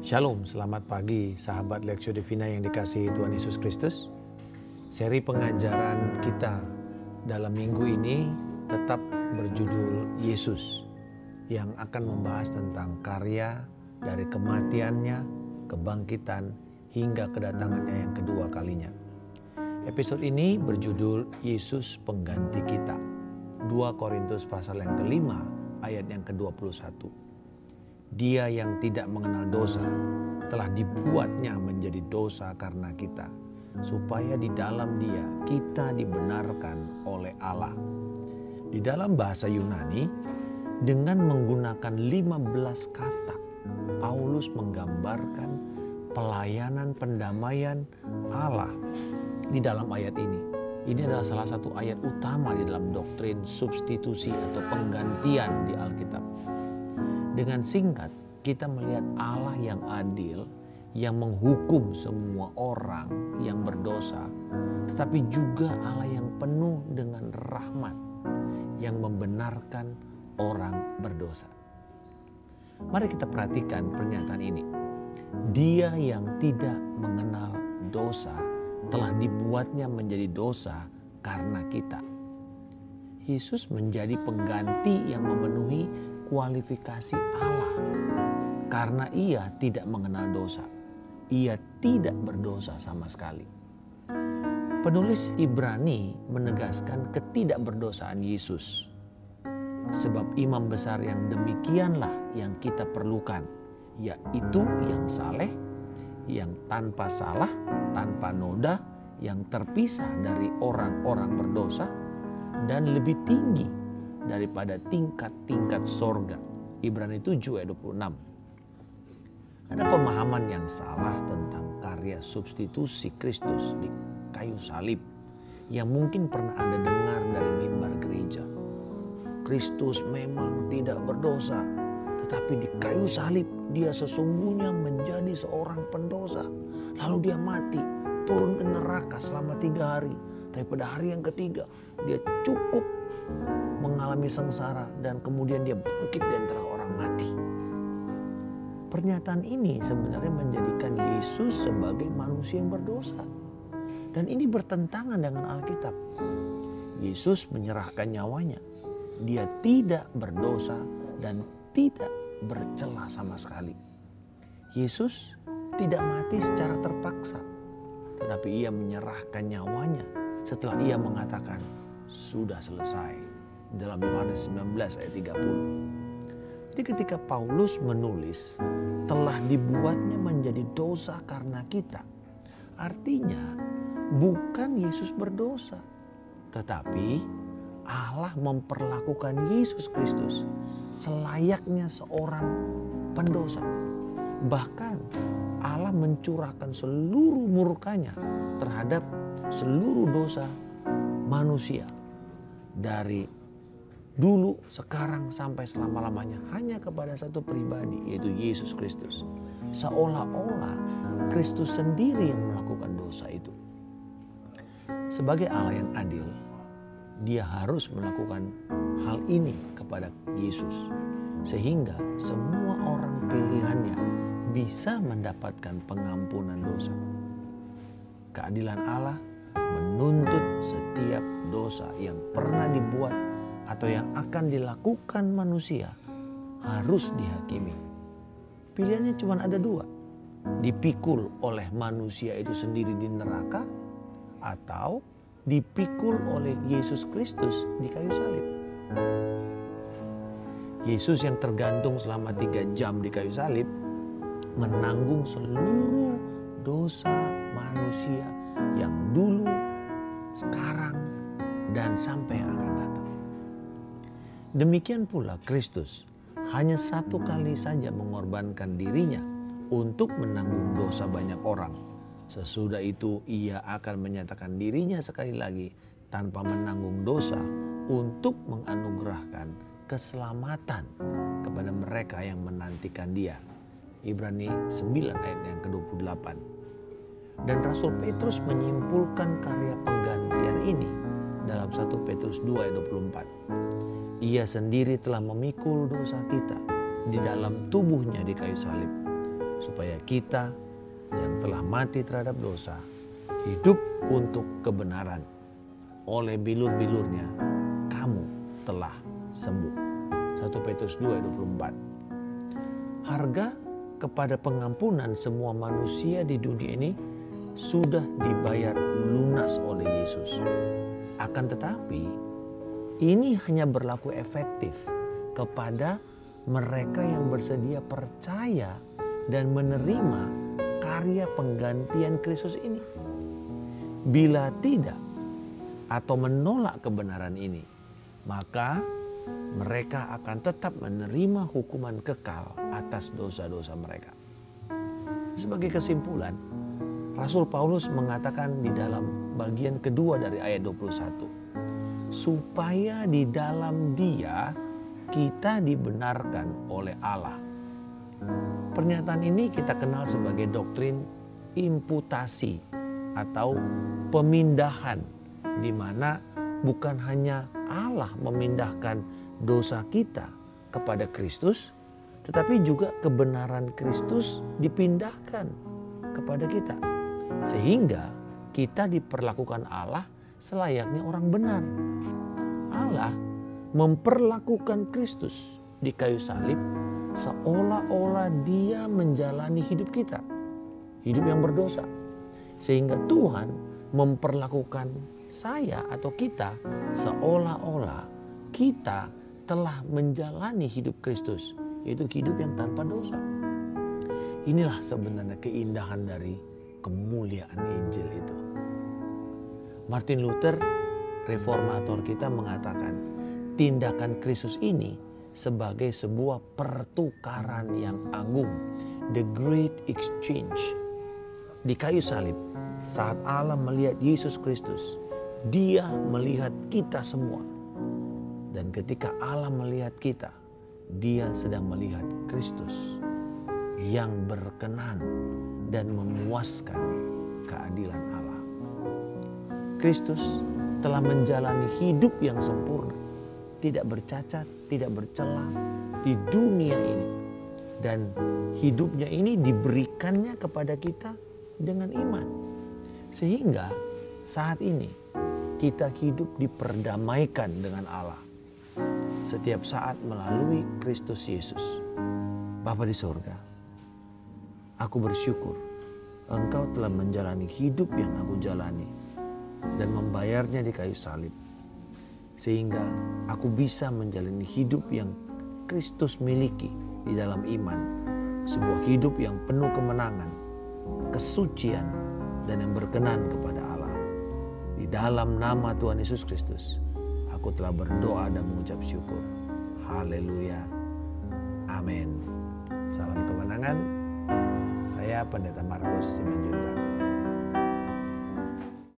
Shalom, selamat pagi sahabat Lectio Divina yang dikasihi Tuhan Yesus Kristus. Seri pengajaran kita dalam minggu ini tetap berjudul Yesus, yang akan membahas tentang karya dari kematiannya, kebangkitan, hingga kedatangannya yang kedua kalinya. Episode ini berjudul Yesus Pengganti Kita. 2 Korintus pasal yang kelima ayat yang ke-21. Dia yang tidak mengenal dosa telah dibuatnya menjadi dosa karena kita, supaya di dalam Dia kita dibenarkan oleh Allah. Di dalam bahasa Yunani, dengan menggunakan 15 kata, Paulus menggambarkan pelayanan pendamaian Allah di dalam ayat ini. Ini adalah salah satu ayat utama di dalam doktrin substitusi atau penggantian di Alkitab. Dengan singkat, kita melihat Allah yang adil, yang menghukum semua orang yang berdosa, tetapi juga Allah yang penuh dengan rahmat, yang membenarkan orang berdosa. Mari kita perhatikan pernyataan ini. Dia yang tidak mengenal dosa telah dibuatnya menjadi dosa karena kita. Yesus menjadi pengganti yang memenuhi kualifikasi Allah karena Ia tidak mengenal dosa. Ia tidak berdosa sama sekali. Penulis Ibrani menegaskan ketidakberdosaan Yesus. Sebab imam besar yang demikianlah yang kita perlukan, yaitu yang saleh, yang tanpa salah, tanpa noda, yang terpisah dari orang-orang berdosa, dan lebih tinggi daripada tingkat-tingkat sorga. Ibrani 7 ayat 26. Ada pemahaman yang salah tentang karya substitusi Kristus di kayu salib yang mungkin pernah Anda dengar dari mimbar gereja. Kristus memang tidak berdosa, tetapi di kayu salib Dia sesungguhnya menjadi seorang pendosa. Lalu Dia mati, turun ke neraka selama 3 hari. Tapi pada hari yang ketiga Dia cukup mengalami sengsara dan kemudian Dia bangkit di antara orang mati. Pernyataan ini sebenarnya menjadikan Yesus sebagai manusia yang berdosa. Dan ini bertentangan dengan Alkitab. Yesus menyerahkan nyawanya. Dia tidak berdosa dan tidak bercela sama sekali. Yesus tidak mati secara terpaksa, tetapi Ia menyerahkan nyawanya setelah Ia mengatakan sudah selesai dalam Yohanes 19 ayat 30. Jadi ketika Paulus menulis telah dibuatnya menjadi dosa karena kita, artinya bukan Yesus berdosa, tetapi Allah memperlakukan Yesus Kristus selayaknya seorang pendosa. Bahkan Allah mencurahkan seluruh murkanya terhadap seluruh dosa manusia. Dari dulu, sekarang, sampai selama-lamanya hanya kepada satu pribadi, yaitu Yesus Kristus. Seolah-olah Kristus sendiri yang melakukan dosa itu. Sebagai Allah yang adil, Dia harus melakukan hal ini kepada Yesus, sehingga semua orang pilihannya bisa mendapatkan pengampunan dosa. Keadilan Allah menuntut setiap dosa yang pernah dibuat atau yang akan dilakukan manusia harus dihakimi. Pilihannya cuma ada 2. Dipikul oleh manusia itu sendiri di neraka, atau dipikul oleh Yesus Kristus di kayu salib. Yesus yang tergantung selama 3 jam di kayu salib menanggung seluruh dosa manusia yang dulu, sekarang, dan sampai yang akan datang. Demikian pula Kristus hanya 1 kali saja mengorbankan dirinya untuk menanggung dosa banyak orang. Sesudah itu Ia akan menyatakan dirinya sekali lagi tanpa menanggung dosa untuk menganugerahkan keselamatan kepada mereka yang menantikan Dia. Ibrani 9 ayat yang ke-28. Dan Rasul Petrus menyimpulkan karya penggantian ini dalam 1 Petrus 2 ayat 24. Ia sendiri telah memikul dosa kita di dalam tubuhnya di kayu salib, supaya kita yang telah mati terhadap dosa hidup untuk kebenaran. Oleh bilur-bilurnya kamu telah sembuh. 1 Petrus 2:24. Harga kepada pengampunan semua manusia di dunia ini sudah dibayar lunas oleh Yesus. Akan tetapi ini hanya berlaku efektif kepada mereka yang bersedia percaya dan menerima karya penggantian Kristus ini. Bila tidak atau menolak kebenaran ini, maka mereka akan tetap menerima hukuman kekal atas dosa-dosa mereka. Sebagai kesimpulan, Rasul Paulus mengatakan di dalam bagian kedua dari ayat 21, supaya di dalam Dia kita dibenarkan oleh Allah. Pernyataan ini kita kenal sebagai doktrin imputasi atau pemindahan, di mana bukan hanya Allah memindahkan dosa kita kepada Kristus, tetapi juga kebenaran Kristus dipindahkan kepada kita. Sehingga kita diperlakukan Allah selayaknya orang benar. Allah memperlakukan Kristus di kayu salib seolah-olah Dia menjalani hidup kita, hidup yang berdosa. Sehingga Tuhan memperlakukan saya atau kita seolah-olah kita telah menjalani hidup Kristus, yaitu hidup yang tanpa dosa. Inilah sebenarnya keindahan dari kemuliaan Injil itu. Martin Luther, reformator kita, mengatakan tindakan Kristus ini sebagai sebuah pertukaran yang agung, the great exchange. Di kayu salib, saat Allah melihat Yesus Kristus, Dia melihat kita semua. Dan ketika Allah melihat kita, Dia sedang melihat Kristus yang berkenan dan memuaskan keadilan Allah. Kristus telah menjalani hidup yang sempurna, tidak bercacat, tidak bercela di dunia ini. Dan hidupnya ini diberikannya kepada kita dengan iman. Sehingga saat ini kita hidup diperdamaikan dengan Allah setiap saat melalui Kristus Yesus. Bapa di sorga, aku bersyukur Engkau telah menjalani hidup yang aku jalani dan membayarnya di kayu salib, sehingga aku bisa menjalani hidup yang Kristus miliki di dalam iman, sebuah hidup yang penuh kemenangan, kesucian, dan yang berkenan kepada Allah. Di dalam nama Tuhan Yesus Kristus, aku telah berdoa dan mengucap syukur. Haleluya. Amin. Salam kemenangan. Saya Pendeta Markus Simanjuntak.